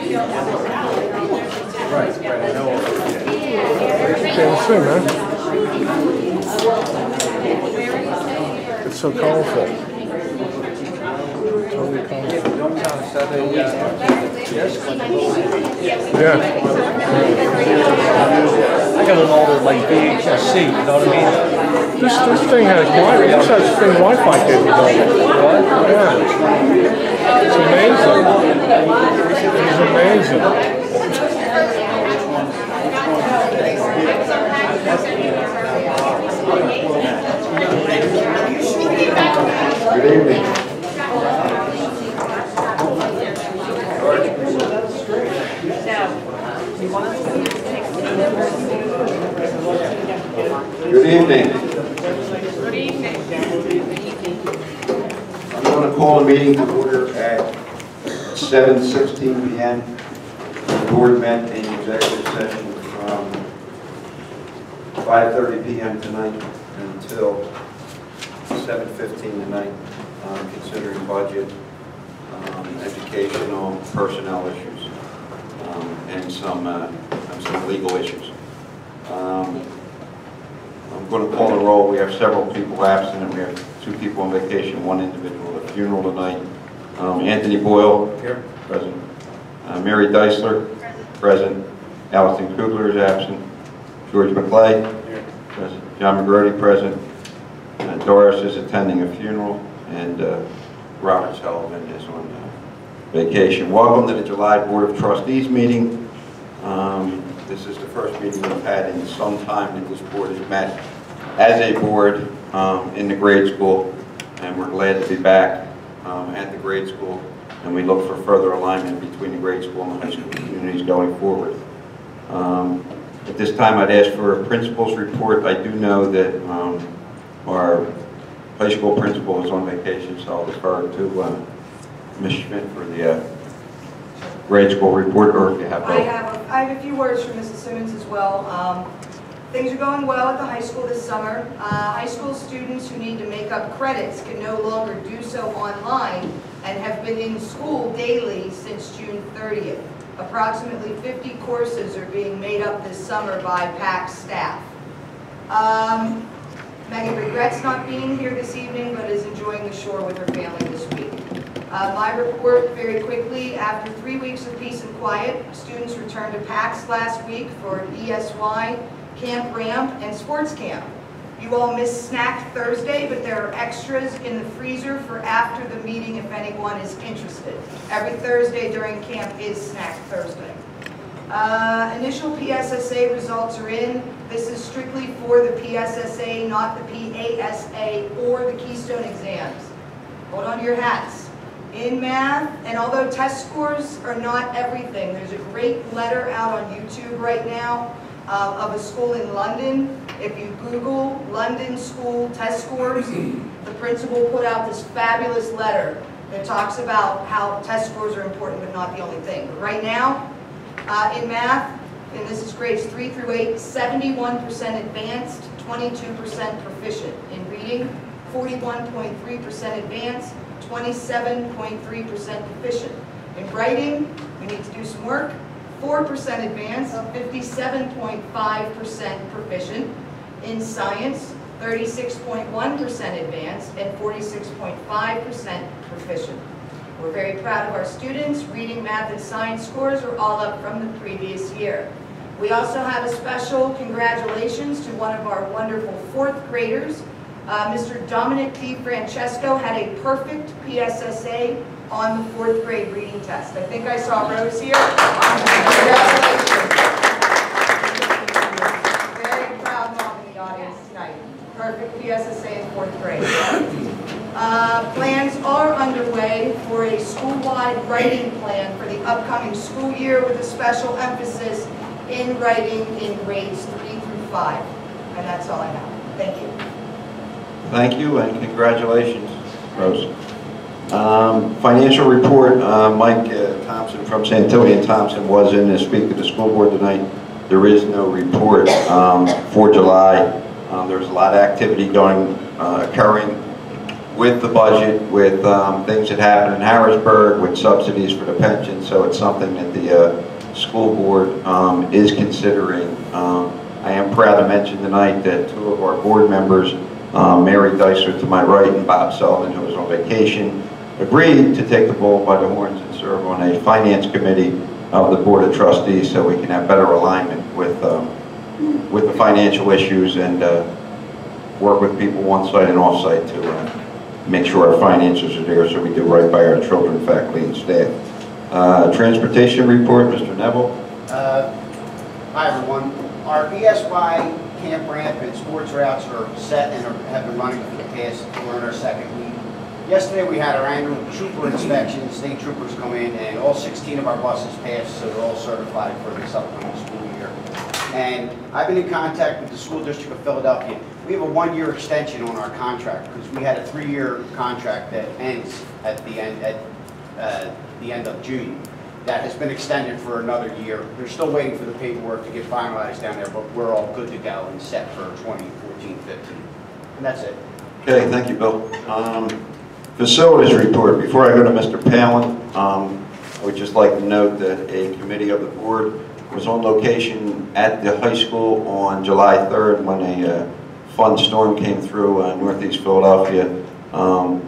Right, I know. Same thing, man. It's so colorful. Totally colorful. Yeah. I got an older like VHS C, you know what I mean? This thing has Wi-Fi. This has thing Wi-Fi capability. What? Yeah. It's amazing. It's amazing. Good evening. Good evening. Good evening. I'm going to call a meeting to order at 7:16 p.m. The board met in executive session from 5:30 p.m. tonight until 7:15 tonight, considering budget, educational, personnel issues, and some legal issues. I'm going to call the roll. We have several people absent, and we have 2 people on vacation, 1 individual at a funeral tonight. Anthony Boyle, here, present. Mary Deisler, present. Allison Kugler is absent. George McClay, here, present. John McGrody, present. Doris is attending a funeral, and Robert Sullivan is on vacation. Welcome to the July Board of Trustees meeting. This is the first meeting we've had in some time that this board has met as a board in the grade school, and we're glad to be back at the grade school, and we look for further alignment between the grade school and the high school communities going forward. At this time, I'd ask for a principal's report. I do know that our high school principal is on vacation, so I'll defer to Ms. Schmidt for the grade school report, or if you have both. I have a few words from Mrs. Simmons as well. Things are going well at the high school this summer. High school students who need to make up credits can no longer do so online and have been in school daily since June 30th. Approximately 50 courses are being made up this summer by PAC staff. Megan regrets not being here this evening, but is enjoying the shore with her family this week. My report, very quickly, after 3 weeks of peace and quiet, students returned to PACS last week for ESY, Camp Ramp, and Sports Camp. You all missed Snack Thursday, but there are extras in the freezer for after the meeting if anyone is interested. Every Thursday during camp is Snack Thursday. Initial PSSA results are in. This is strictly for the PSSA, not the PASA or the Keystone exams. Hold on to your hats. In math, and although test scores are not everything, there's a great letter out on YouTube right now of a school in London. If you Google London school test scores, the principal put out this fabulous letter that talks about how test scores are important but not the only thing. But right now, in math, and this is grades 3 through 8, 71% advanced, 22% proficient. In reading, 41.3% advanced, 27.3% proficient. In writing, we need to do some work. 4% advanced, 57.5% proficient. In science, 36.1% advanced and 46.5% proficient. We're very proud of our students. Reading, math, and science scores are all up from the previous year. We also have a special congratulations to one of our wonderful 4th graders. Mr. Dominic D. Francesco had a perfect PSSA on the 4th grade reading test. I think I saw Rose here. Congratulations. Very proud mom in the audience tonight. Perfect PSSA in 4th grade. Plans are underway for a school-wide writing plan for the upcoming school year with a special emphasis in writing in grades 3 through 5. And that's all I have. Thank you. Thank you and congratulations, Rose. Financial report, Mike Thompson from Santilli and Thompson was in to speak to the school board tonight. There is no report for July. There's a lot of activity occurring with the budget, with things that happen in Harrisburg, with subsidies for the pension, so it's something that the school board is considering. I am proud to mention tonight that two of our board members, Mary Deisler to my right and Bob Sullivan, who was on vacation, agreed to take the bull by the horns and serve on a finance committee of the Board of Trustees so we can have better alignment with the financial issues and work with people on-site and off-site to make sure our finances are there so we do right by our children, faculty, and staff. Transportation report, Mr. Neville. Hi everyone. Our ESY camp ramp and sports routes are set and have been running for the past, we're in our second week. Yesterday we had our annual trooper inspection. State troopers come in and all 16 of our buses passed, so they're all certified for this upcoming school year. And I've been in contact with the School District of Philadelphia. We have a 1-year extension on our contract because we had a 3-year contract that ends at the end of June. That has been extended for another year. They're still waiting for the paperwork to get finalized down there, but we're all good to go and set for 2014-15. And that's it. Okay, thank you, Bill. Facilities report. Before I go to Mr. Palin, I would just like to note that a committee of the board was on location at the high school on July 3rd when a fun storm came through northeast Philadelphia.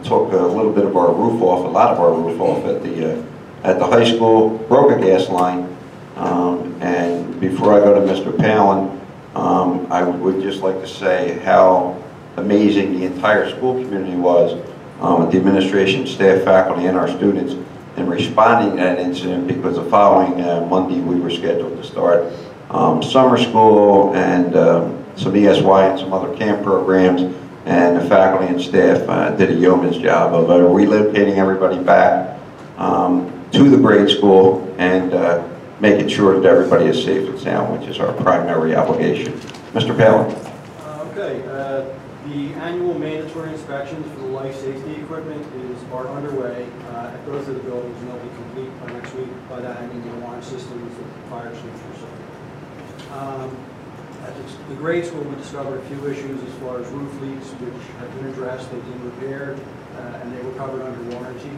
Took a little bit of our roof off, a lot of our roof off at the high school, broke a gas line. And before I go to Mr. Palin, I would just like to say how amazing the entire school community was with the administration, staff, faculty, and our students in responding to that incident, because the following Monday we were scheduled to start summer school and some ESY and some other camp programs, and the faculty and staff did a yeoman's job of relocating everybody back to the grade school and making sure that everybody is safe and sound, which is our primary obligation. Mr. Palin. The annual mandatory inspections for the life safety equipment are underway at both of the buildings, and they'll be complete by next week. By that I mean the alarm systems, the fire extinguishers. At the grade school, we discovered a few issues as far as roof leaks, which have been addressed, they've been repaired, and they were covered under warranty.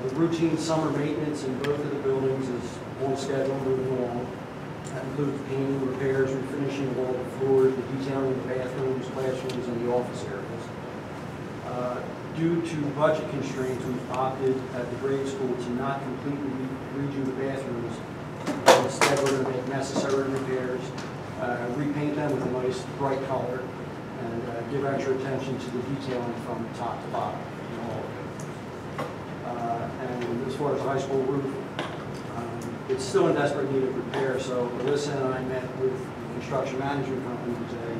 The routine summer maintenance in both of the buildings is on schedule, moving along. That includes painting, repairs, refinishing of all the floors, the detailing of the bathrooms, classrooms, and the office areas. Due to budget constraints, we've opted at the grade school to not completely redo the bathrooms. Instead, we're going to make necessary repairs, repaint them with a nice bright color, and give extra attention to the detailing from top to bottom in all of it. And as far as the high school roof, it's still in desperate need of repair, so Alyssa and I met with the construction management company today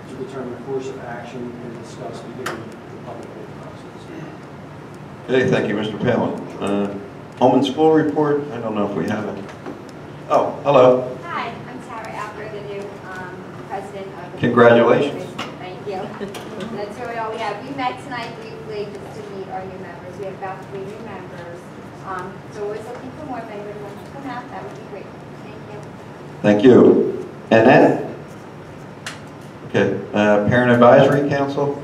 to determine a course of action and discuss beginning the public bid process. Okay, thank you, Mr. Palin. Home and school report, I don't know if we have it. Oh, hello. Hi, I'm Tara Alper, the new president of the Congratulations. Thank you. That's really all we have. We met tonight briefly just to meet our new members. We have about 3 new members. So always looking for more. If anybody wants to come out, that would be great. Thank you. Thank you. And then, okay, Parent Advisory Council?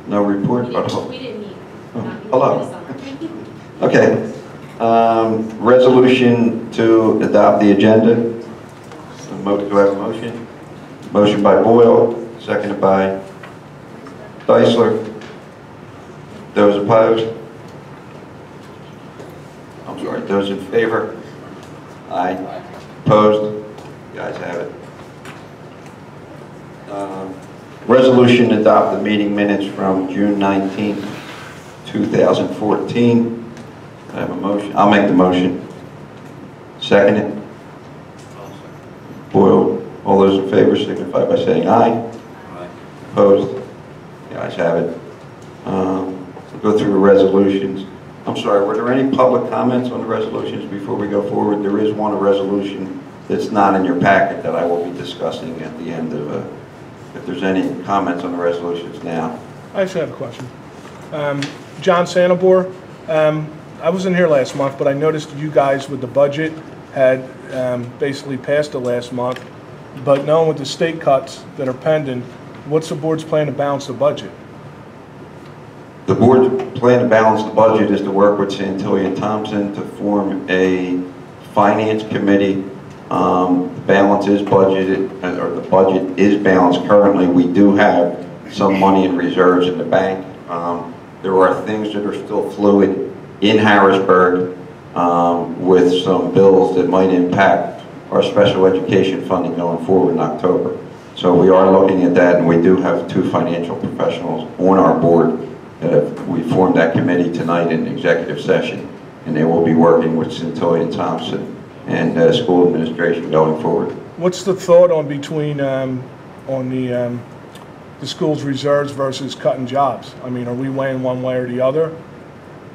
No report? We didn't meet. Hello. Okay. Resolution to adopt the agenda. Do I have a motion? Motion by Boyle, seconded by Deisler. Those opposed? I'm sorry, those in favor? Aye. Opposed? You guys have it. Resolution to adopt the meeting minutes from June 19, 2014. I have a motion. I'll make the motion. Second it. Boyle. All those in favor signify by saying aye. Aye. Opposed? You guys have it. We'll go through the resolutions. I'm sorry, were there any public comments on the resolutions before we go forward? There is one resolution that's not in your packet that I will be discussing at the end of, if there's any comments on the resolutions now. I actually have a question. John Santabor, I wasn't here last month, but I noticed you guys with the budget had basically passed it last month, but knowing with the state cuts that are pending, what's the board's plan to balance the budget? The board's plan to balance the budget is to work with Santilli and Thompson to form a finance committee. Balance is budgeted, or the budget is balanced currently. We do have some money in reserves in the bank. There are things that are still fluid in Harrisburg with some bills that might impact our special education funding going forward in October. So we are looking at that, and we do have 2 financial professionals on our board. We formed that committee tonight in executive session, and they will be working with Santilli and Thompson and school administration going forward. What's the thought on between the school's reserves versus cutting jobs? I mean, are we weighing one way or the other?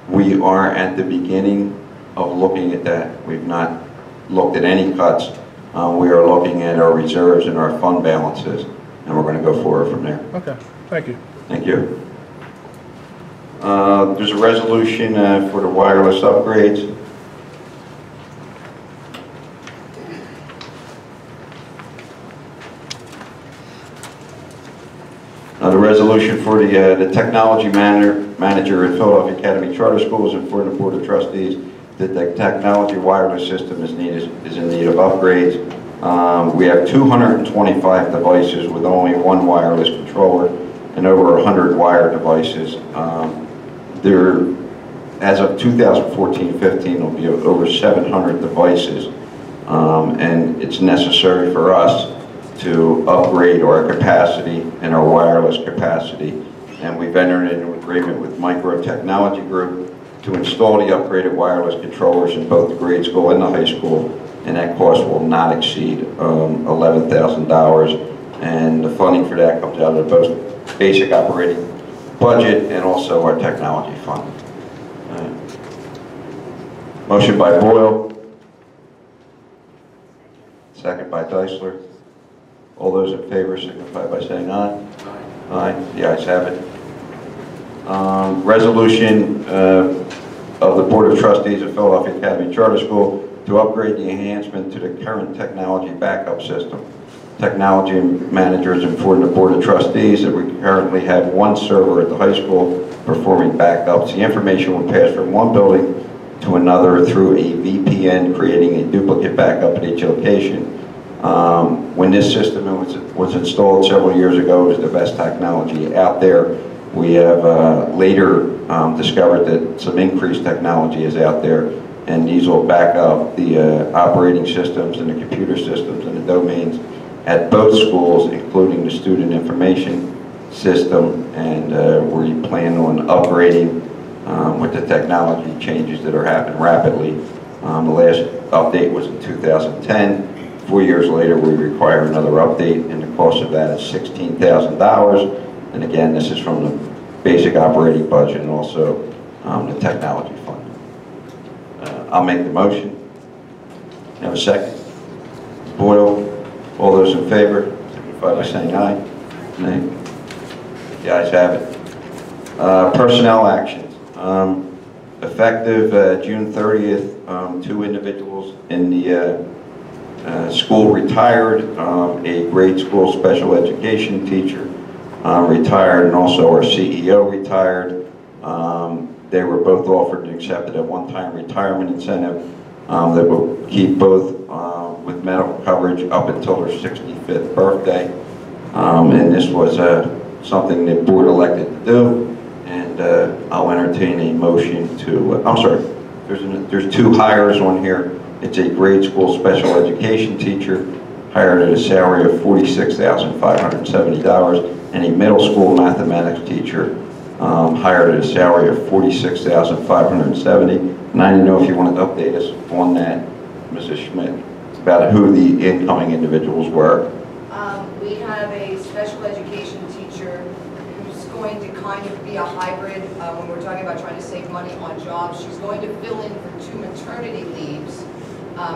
We are at the beginning of looking at that. We've not looked at any cuts. We are looking at our reserves and our fund balances, and we're going to go forward from there. Okay, thank you. Thank you. There's a resolution for the wireless upgrades. The resolution for the technology manager at Philadelphia Academy Charter Schools and for the Board of Trustees that the technology wireless system is in need of upgrades. We have 225 devices with only 1 wireless controller and over 100 wired devices. As of 2014-15, will be over 700 devices, and it's necessary for us to upgrade our capacity and our wireless capacity. And we've entered into an agreement with Micro Technology Group to install the upgraded wireless controllers in both the grade school and the high school, and that cost will not exceed $11,000. And the funding for that comes out of both basic operating budget and also our technology fund. Motion by Boyle. Second by Deisler. All those in favor signify by saying aye. Aye. The ayes have it. Resolution of the Board of Trustees of Philadelphia Academy Charter School to upgrade the enhancement to the current technology backup system. Technology managers inform the Board of Trustees that we currently have 1 server at the high school performing backups. The information will pass from one building to another through a VPN, creating a duplicate backup at each location. When this system was installed several years ago, it was the best technology out there. We have later discovered that some increased technology is out there, and these will back up the operating systems and the computer systems and the domains at both schools, including the student information system, and we plan on upgrading with the technology changes that are happening rapidly. The last update was in 2010. 4 years later, we require another update, and the cost of that is $16,000. And again, this is from the basic operating budget and also the technology fund. I'll make the motion. Have a second? Boyle. All those in favor, signify by saying aye. Nay. The ayes have it. Personnel actions. Effective June 30th, 2 individuals in the school retired. A grade school special education teacher retired, and also our CEO retired. They were both offered and accepted a one-time retirement incentive that will keep both with medical coverage up until their 65th birthday. And this was something the board elected to do, and I'll entertain a motion to, I'm sorry, there's 2 hires on here. It's a grade school special education teacher hired at a salary of $46,570, and a middle school mathematics teacher hired at a salary of $46,570. And I didn't know if you wanted to update us on that, Mrs. Schmidt, about who the incoming individuals were. We have a special education teacher who's going to kind of be a hybrid when we're talking about trying to save money on jobs. She's going to fill in for 2 maternity leaves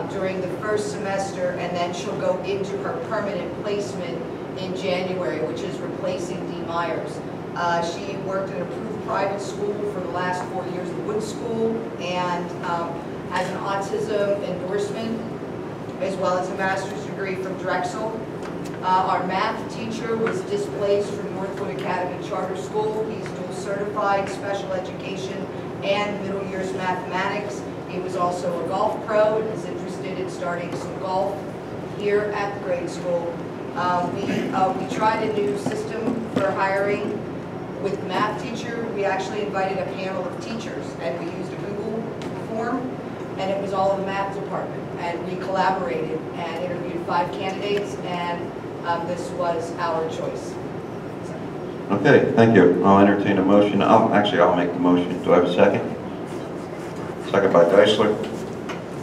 during the first semester, and then she'll go into her permanent placement in January, which is replacing Dee Myers. She worked in an approved private school for the last 4 years, the Wood School, and has an autism endorsement, as well as a master's degree from Drexel. Our math teacher was displaced from Northwood Academy Charter School. He's dual certified special education and middle years mathematics. He was also a golf pro and is interested in starting some golf here at the grade school. We tried a new system for hiring with math teacher. We actually invited a panel of teachers and we used a Google form, and it was all in the math department. And we collaborated and interviewed 5 candidates, and this was our choice. Okay, thank you. I'll entertain a motion. I'll make the motion. Do I have a second? Second by Geisler.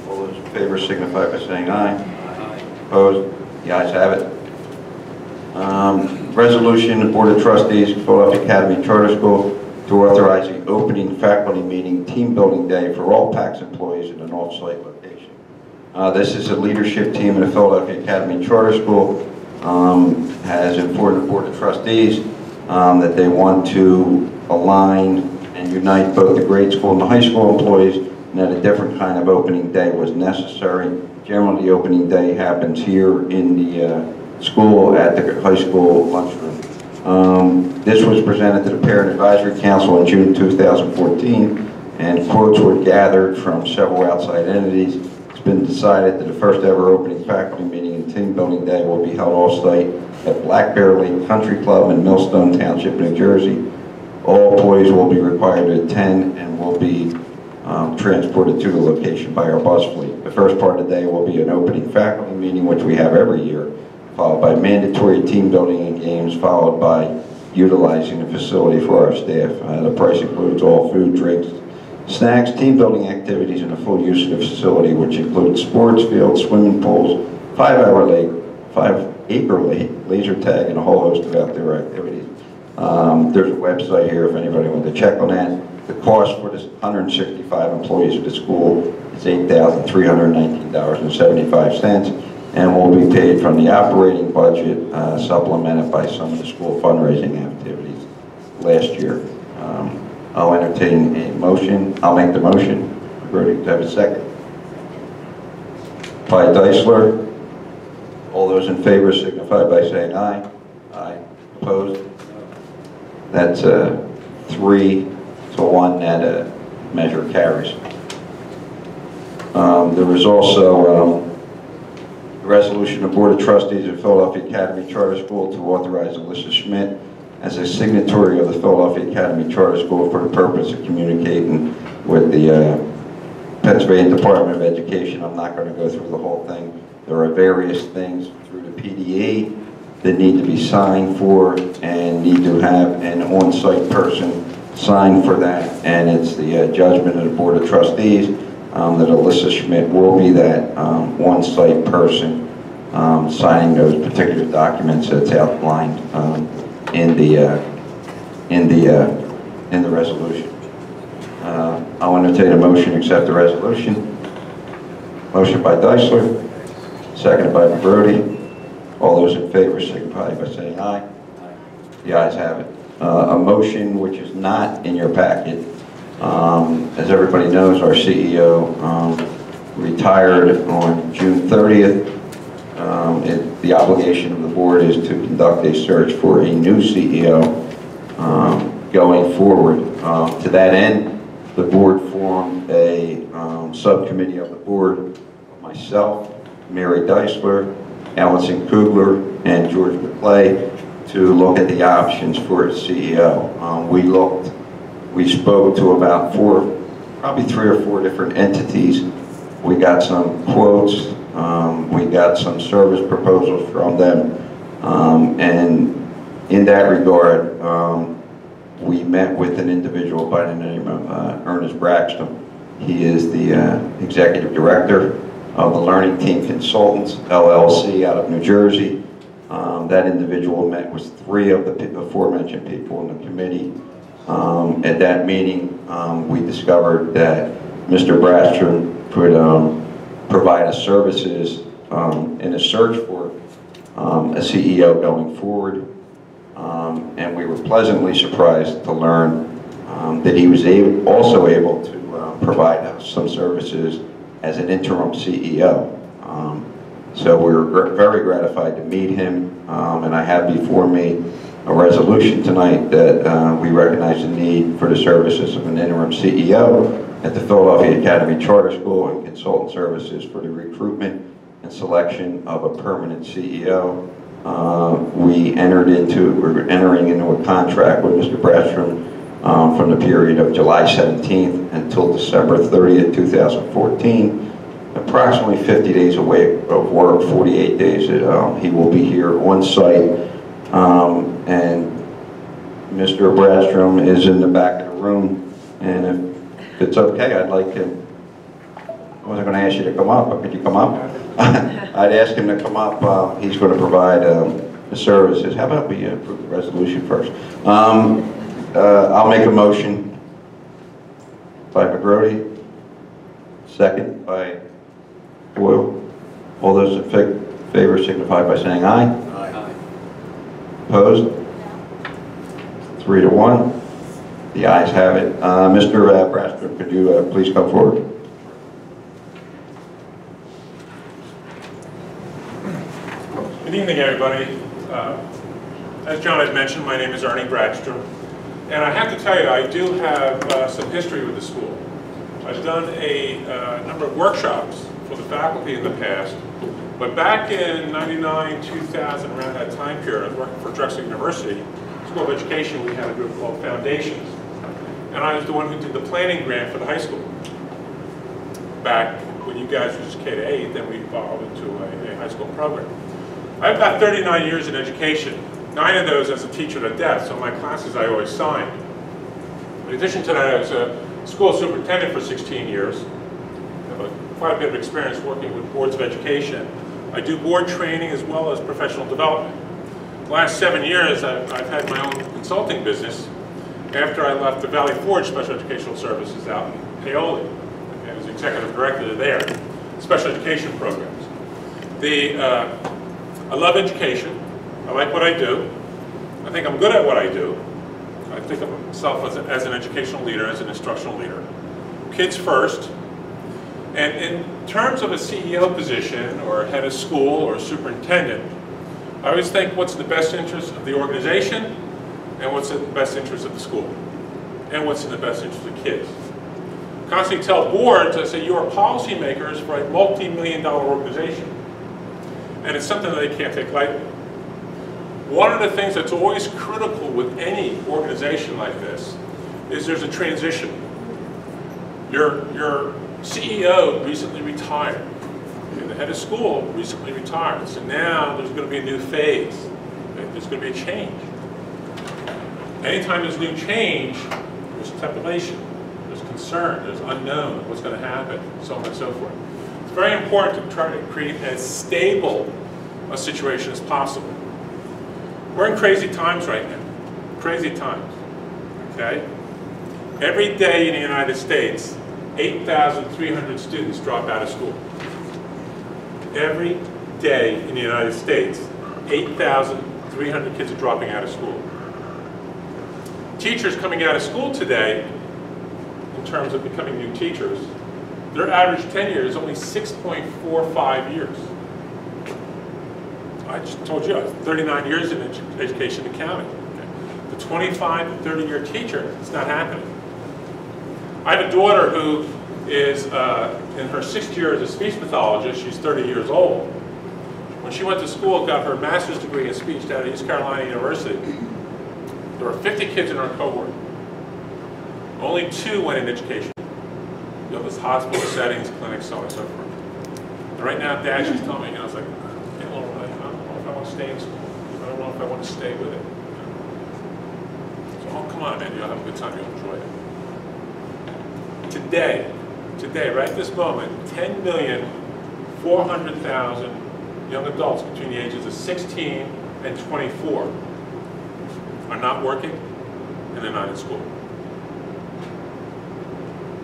All those in favor signify by saying aye. Aye. Opposed? The ayes have it. Resolution, the Board of Trustees, Philadelphia Academy Charter School, to authorize the opening faculty meeting team building day for all PACS employees in an off-site location. This is a leadership team in the Philadelphia Academy Charter School. Has informed the Board of Trustees that they want to align and unite both the grade school and the high school employees, and that a different kind of opening day was necessary. Generally, the opening day happens here in the school at the high school lunchroom. This was presented to the Parent Advisory Council in June 2014, and quotes were gathered from several outside entities. It's been decided that the first ever opening faculty meeting and team building day will be held off-site at Black Bear Lake Country Club in Millstone Township, New Jersey. All employees will be required to attend and will be transported to the location by our bus fleet. The first part of the day will be an opening faculty meeting, which we have every year, followed by mandatory team building and games, followed by utilizing the facility for our staff. The price includes all food, drinks, snacks, team building activities, and the full use of the facility, which includes sports fields, swimming pools, 5-hour lake, 5-acre lake, laser tag, and a whole host of outdoor activities. There's a website here if anybody wants to check on that. The cost for this 165 employees of the school is $8,319.75, and will be paid from the operating budget, supplemented by some of the school fundraising activities last year. I'll entertain a motion. I'll make the motion. Ready to have a second? By Deisler. All those in favor signify by saying aye. Aye. Opposed? That's 3-1 that measure carries. There was also the resolution of Board of Trustees of Philadelphia Academy Charter School to authorize Alyssa Schmidt as a signatory of the Philadelphia Academy Charter School for the purpose of communicating with the Pennsylvania Department of Education. I'm not going to go through the whole thing. There are various things through the PDE that need to be signed for and need to have an on-site person sign for that, and it's the judgment of the Board of Trustees that Alyssa Schmidt will be that on-site person signing those particular documents that's outlined in the resolution. I'll entertain a motion to accept the resolution. Motion by Deisler, seconded by Brody. All those in favor signify by saying aye. The ayes have it. A motion which is not in your packet. As everybody knows, our CEO retired on June 30th. The obligation of the board is to conduct a search for a new CEO going forward. To that end, the board formed a subcommittee of the board, myself, Mary Deisler, Allison Kugler, and George McClay, to look at the options for a CEO. We spoke to about probably 3 or 4 different entities. We got some quotes, we got some service proposals from them, and in that regard, we met with an individual by the name of Ernie Braska. He is the executive director of the Learning Team Consultants, LLC, out of New Jersey. That individual met with 3 of the aforementioned people in the committee. At that meeting, we discovered that Mr. Braska could provide us services in a search for a CEO going forward. And we were pleasantly surprised to learn that he was also able to provide us some services as an interim CEO. So we were very gratified to meet him, and I have before me a resolution tonight that we recognize the need for the services of an interim CEO at the Philadelphia Academy Charter School and consultant services for the recruitment and selection of a permanent CEO. We're entering into a contract with Mr. Brastrom from the period of July 17th until December 30th, 2014. Approximately 50 days away of work, 48 days that he will be here on site. And Mr. Brastrom is in the back of the room, and if it's okay, I'd like him, I wasn't going to ask you to come up, but could you come up? I'd ask him to come up. He's going to provide the services. How about we approve the resolution first? I'll make a motion by McGrody, second by Boyle. All those in favor signify by saying aye. Aye. Opposed? 3-1. The ayes have it. Mr. Brastrom, could you please come forward? Good evening, everybody. As John had mentioned, my name is Ernie Braska, and I have to tell you, I do have some history with the school. I've done a number of workshops for the faculty in the past, but back in 99, 2000, around that time period, I was working for Drexel University, School of Education. We had a group called Foundations, and I was the one who did the planning grant for the high school. Back when you guys were just K-8, then we evolved into a high school program. I have about 39 years in education, 9 of those as a teacher to death, so my classes I always signed. In addition to that, I was a school superintendent for 16 years. I have quite a bit of experience working with boards of education. I do board training as well as professional development. The last 7 years, I've had my own consulting business after I left the Valley Forge Special Educational Services out in Paoli. I was executive director there, special education programs. I love education. I like what I do. I think I'm good at what I do. I think of myself as an educational leader, as an instructional leader. Kids first. And in terms of a CEO position, or head of school, or superintendent, I always think what's in the best interest of the organization, and what's in the best interest of the school, and what's in the best interest of kids. I constantly tell boards, I say, you are policymakers for a multi-million-dollar organization. And it's something that they can't take lightly. One of the things that's always critical with any organization like this is there's a transition. Your CEO recently retired. And the head of school recently retired. So now there's going to be a new phase. There's going to be a change. Anytime there's a new change, there's speculation, there's concern, there's unknown, what's going to happen, so on and so forth. It's very important to try to create as stable a situation as possible. We're in crazy times right now. Crazy times. Okay? Every day in the United States, 8,300 students drop out of school. Every day in the United States, 8,300 kids are dropping out of school. Teachers coming out of school today, in terms of becoming new teachers, their average tenure is only 6.45 years. I just told you, I was 39 years in education and counting. Okay. The 25 to 30-year teacher, it's not happening. I have a daughter who is in her 6th year as a speech pathologist. She's 30 years old. When she went to school, got her master's degree in speech down at East Carolina University, there were 50 kids in our cohort. Only 2 went in education. The others hospital settings, clinics, so on and so forth. And right now, Dad, she's telling me, I was like, I don't know if I want to stay in school. I don't know if I want to stay with it. So, oh, come on, man, you'll have a good time, you'll enjoy it. Today, right at this moment, 10,400,000 young adults between the ages of 16 and 24 are not working and they're not in school.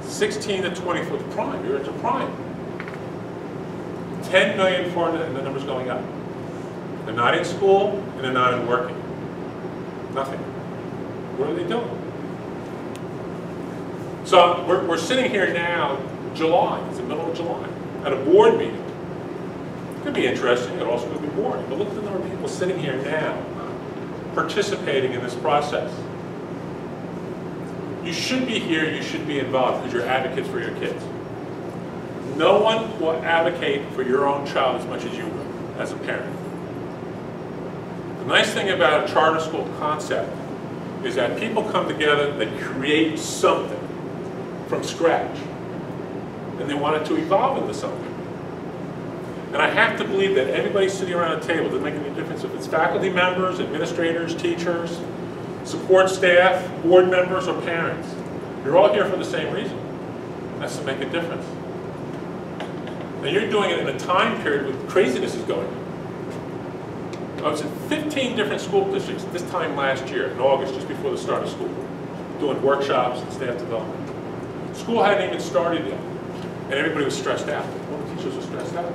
16 to 24, the prime, you're into prime. 10,400,000, and the number's going up. They're not in school and they're not in working. Nothing. What are they doing? So we're sitting here now, July, it's the middle of July, at a board meeting. It could be interesting, it also could be boring, but look at the number of people sitting here now participating in this process. You should be here, you should be involved because you're advocates for your kids. No one will advocate for your own child as much as you will as a parent. The nice thing about a charter school concept is that people come together, they create something from scratch, and they want it to evolve into something. And I have to believe that everybody sitting around a table doesn't make any difference if it's faculty members, administrators, teachers, support staff, board members, or parents. You're all here for the same reason. That's to make a difference. And you're doing it in a time period when craziness is going on. I was in 15 different school districts this time last year, in August, just before the start of school, doing workshops and staff development. School hadn't even started yet, and everybody was stressed out. All the teachers were stressed out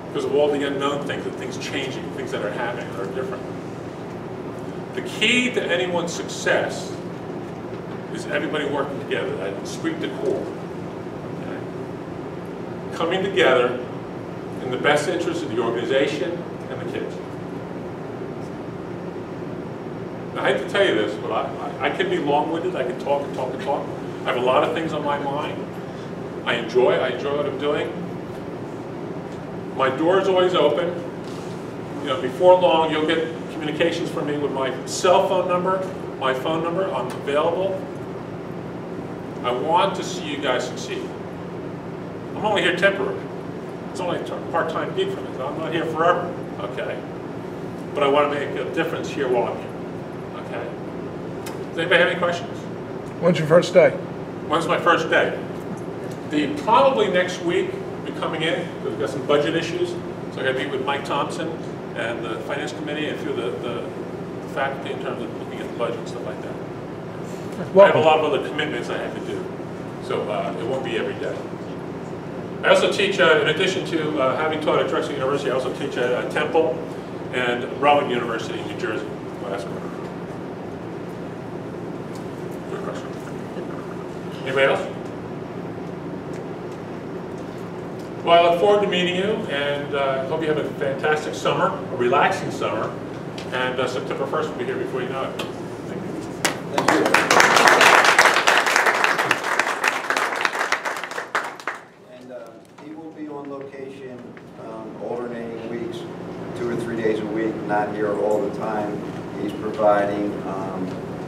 because of all the unknown things, and things changing, things that are happening that are different. The key to anyone's success is everybody working together, that esprit de corps. Okay? Coming together in the best interest of the organization and the kids. Now, I hate to tell you this, but I can be long-winded. I can talk and talk and talk. I have a lot of things on my mind. I enjoy what I'm doing. My door is always open. You know, before long, you'll get communications from me with my cell phone number, my phone number. I'm available. I want to see you guys succeed. I'm only here temporary. It's only a part-time gig for me. So I'm not here forever, okay? But I want to make a difference here while I'm here, okay? Does anybody have any questions? When's your first day? When's my first day? Probably next week, be coming in, because we've got some budget issues. So I got to meet with Mike Thompson and the Finance Committee and a few of the faculty in terms of looking at the budget and stuff like that. I have a lot of other commitments I have to do, so it won't be every day. I also teach, in addition to having taught at Drexel University, I also teach at Temple and Rowan University in New Jersey. Good question. Anybody else? Well, I look forward to meeting you, and I hope you have a fantastic summer, a relaxing summer, and September 1st will be here before you know it. Thank you. Thank you. And he will be on location alternating weeks, 2 or 3 days a week, not here all the time. He's providing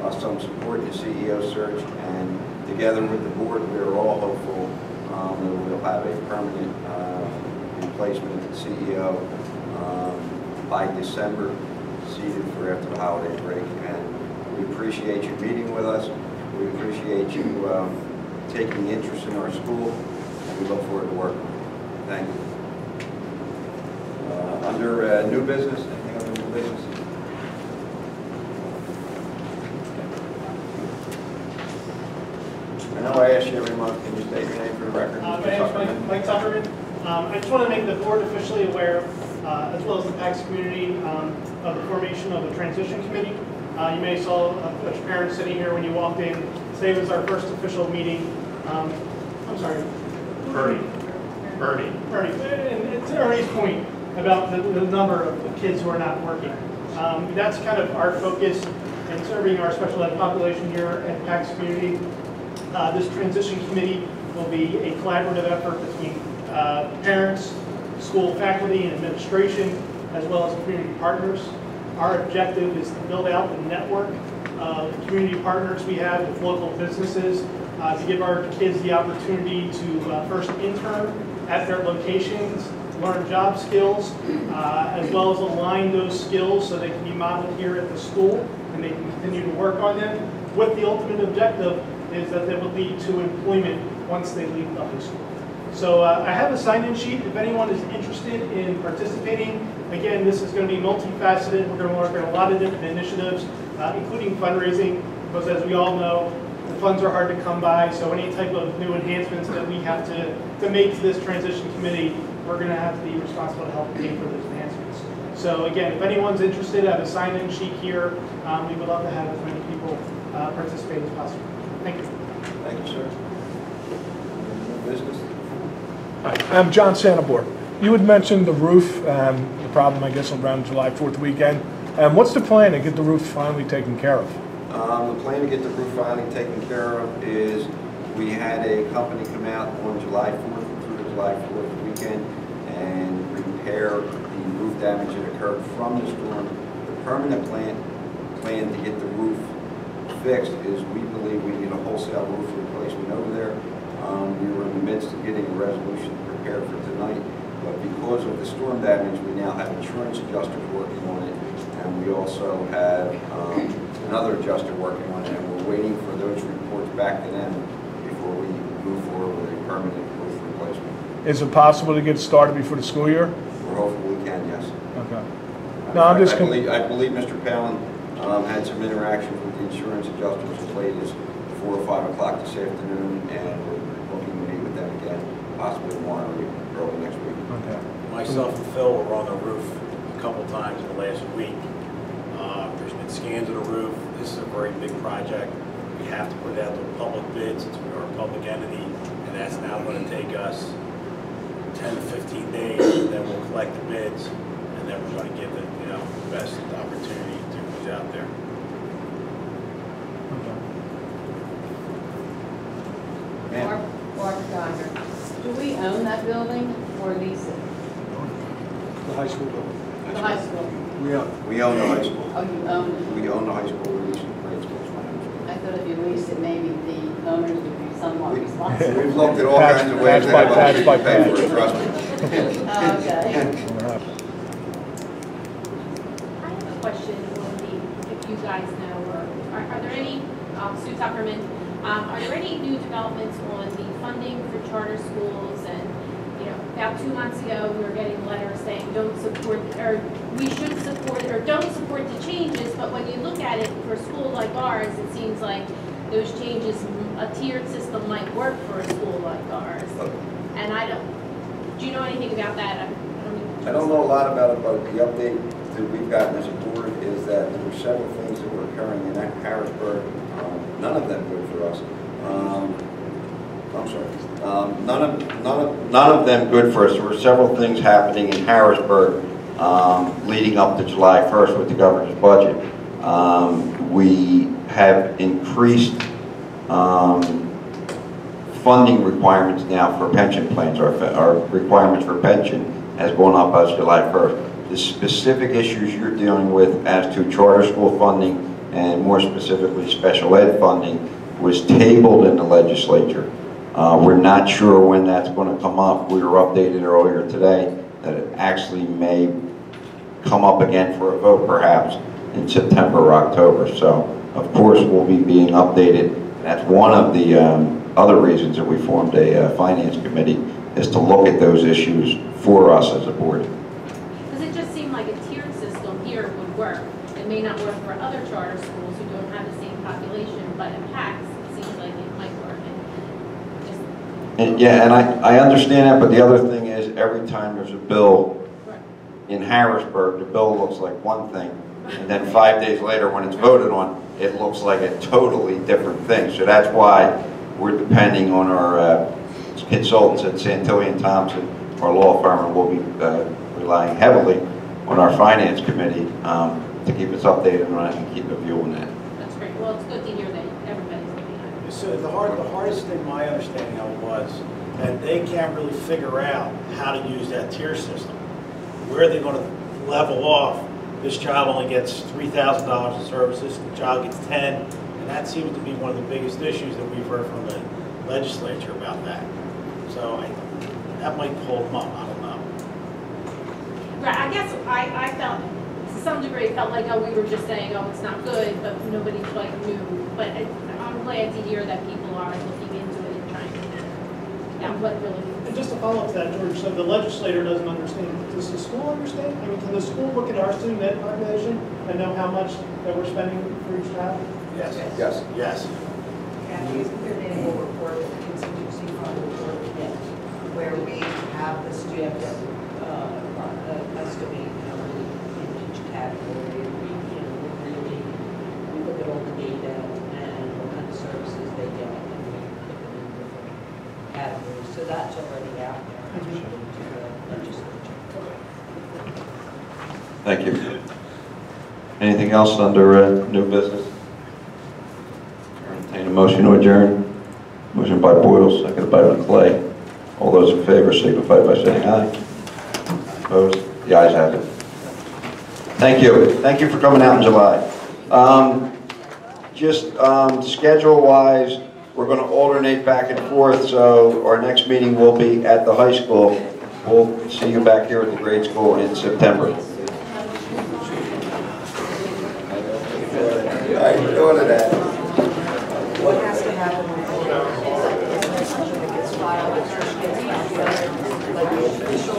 us some support in the CEO search, and together with the board, we are all hopeful that we'll have a permanent replacement of the CEO by December, seated for after the holiday break. And we appreciate you meeting with us. We appreciate you taking interest in our school, and we look forward to working with you. Thank you. Under new business, anything under new business? I know I ask you every month, can you state your name for the record? My name is Mike Zuckerman. I just want to make the board officially aware, as well as the PACS community, of the formation of the transition committee. You may saw a bunch of parents sitting here when you walked in. Today was our first official meeting. I'm sorry. Ernie. And to Ernie's point about the number of kids who are not working. That's kind of our focus in serving our special ed population here at PACS community. This transition committee will be a collaborative effort between parents, school faculty and administration, as well as community partners. Our objective is to build out the network of community partners we have with local businesses to give our kids the opportunity to first intern at their locations, learn job skills, as well as align those skills so they can be modeled here at the school and they can continue to work on them, with the ultimate objective is that they will lead to employment once they leave the high school. So I have a sign-in sheet if anyone is interested in participating. Again, this is going to be multifaceted. We're going to work on a lot of different initiatives, including fundraising, because as we all know, the funds are hard to come by, so any type of new enhancements that we have to make to this transition committee, we're going to have to be responsible to help pay for those enhancements. So again, if anyone's interested, I have a sign-in sheet here. We would love to have as many people participate as possible. Thank you. Thank you, sir. Business? I'm John Santabor. You had mentioned the roof, the problem, I guess, around July 4th weekend. And what's the plan to get the roof finally taken care of? The plan to get the roof finally taken care of is we had a company come out on July 4th through the July 4th weekend and repair the roof damage that occurred from the storm. The permanent plan to get the roof fixed is we believe we need a wholesale roof replacement over there. We were in the midst of getting a resolution prepared for tonight, but because of the storm damage, we now have insurance adjusters working on it, and we also have another adjuster working on it, and we're waiting for those reports back to them before we move forward with a permanent roof replacement. Is it possible to get it started before the school year? We're hopeful we can, yes. Okay. No, I'm just. I believe Mr. Palin had some interactions with the insurance adjusters as late as 4 or 5 o'clock this afternoon, and we're looking to meet with them again, possibly tomorrow or early next week. Okay. Myself and Phil were on the roof a couple times in the last week. There's been scans of the roof. This is a very big project. We have to put it out to a public bid since we are a public entity, and that's now going to take us 10 to 15 days. And then we'll collect the bids, and then we're going to give the best opportunity to who's out there. Mark Geiger. Do we own that building or lease it? The high school building. The high school? We own the high school. Oh, you own it? We own the high school. We lease the grade schools. I thought if you leased it, maybe the owners would be somewhat responsible. We've looked at all kinds of ways to have patch by pay for patch. it, trust me. Oh, okay. I have a question on if you guys know, or are there any, Sue Tuckerman, are there any new developments on the funding for charter schools? And, about 2 months ago, we were getting letters saying don't support, or we should support, or don't support the changes, but when you look at it for a school like ours, it seems like those changes, a tiered system might work for a school like ours. And do you know anything about that? I don't know a lot about it, but the update that we've gotten as a board is that there were several things that were occurring in Harrisburg, none of them good for us. I'm sorry. None of them good for us. There were several things happening in Harrisburg leading up to July 1st with the governor's budget. We have increased funding requirements now for pension plans. Our requirements for pension has gone up as July 1st. The specific issues you're dealing with as to charter school funding and more specifically special ed funding was tabled in the legislature. We're not sure when that's going to come up. We were updated earlier today that it actually may come up again for a vote perhaps in September or October. So of course we'll be being updated. That's one of the other reasons that we formed a finance committee, is to look at those issues for us as a board. Because it just seemed like a tiered system here would work. It may not work for other charter schools who don't have the same population, but in PACS it seems like it might work. Yeah, and I understand that, but the other thing is every time there's a bill in Harrisburg, the bill looks like one thing, and then 5 days later when it's voted on, it looks like a totally different thing. So that's why we're depending on our consultants at Santilli & Thompson, our law firm, and we'll be relying heavily on our finance committee to keep us updated on it and keep a view on that. That's great. Well, it's good to hear that everybody's looking at it. So the hardest thing, my understanding of it was that they can't really figure out how to use that tier system. Where are they going to level off? This child only gets $3,000 in services, the child gets 10, and that seems to be one of the biggest issues that we've heard from the legislature about that. So that might pull them up, I don't know. Right, I guess I felt, to some degree, it felt like, oh, we were just saying, oh, it's not good, but nobody quite knew. But I'm glad to hear that people are looking into it and trying to figure out what really is. And just to follow up to that, George, so the legislator doesn't understand. Does the school understand? I mean, can the school look at our student ed population and know how much that we're spending for each child? Yes. Yes. Yes. Kathy, isn't there an annual report, the contingency fund report, where we have the student estimate how many in each category? We look at all the data and what kind of services they get, and we put them in different categories. So that's already out there, actually, to the legislature. Thank you. Anything else under new business? Entertain a motion to adjourn. Motion by Boyle, seconded by Clay. All those in favor signify by saying aye. Opposed? The ayes have it. Thank you. Thank you for coming out in July. Just schedule-wise, we're going to alternate back and forth, so our next meeting will be at the high school. We'll see you back here at the grade school in September. Go to that. What has to happen when it gets filed, like the official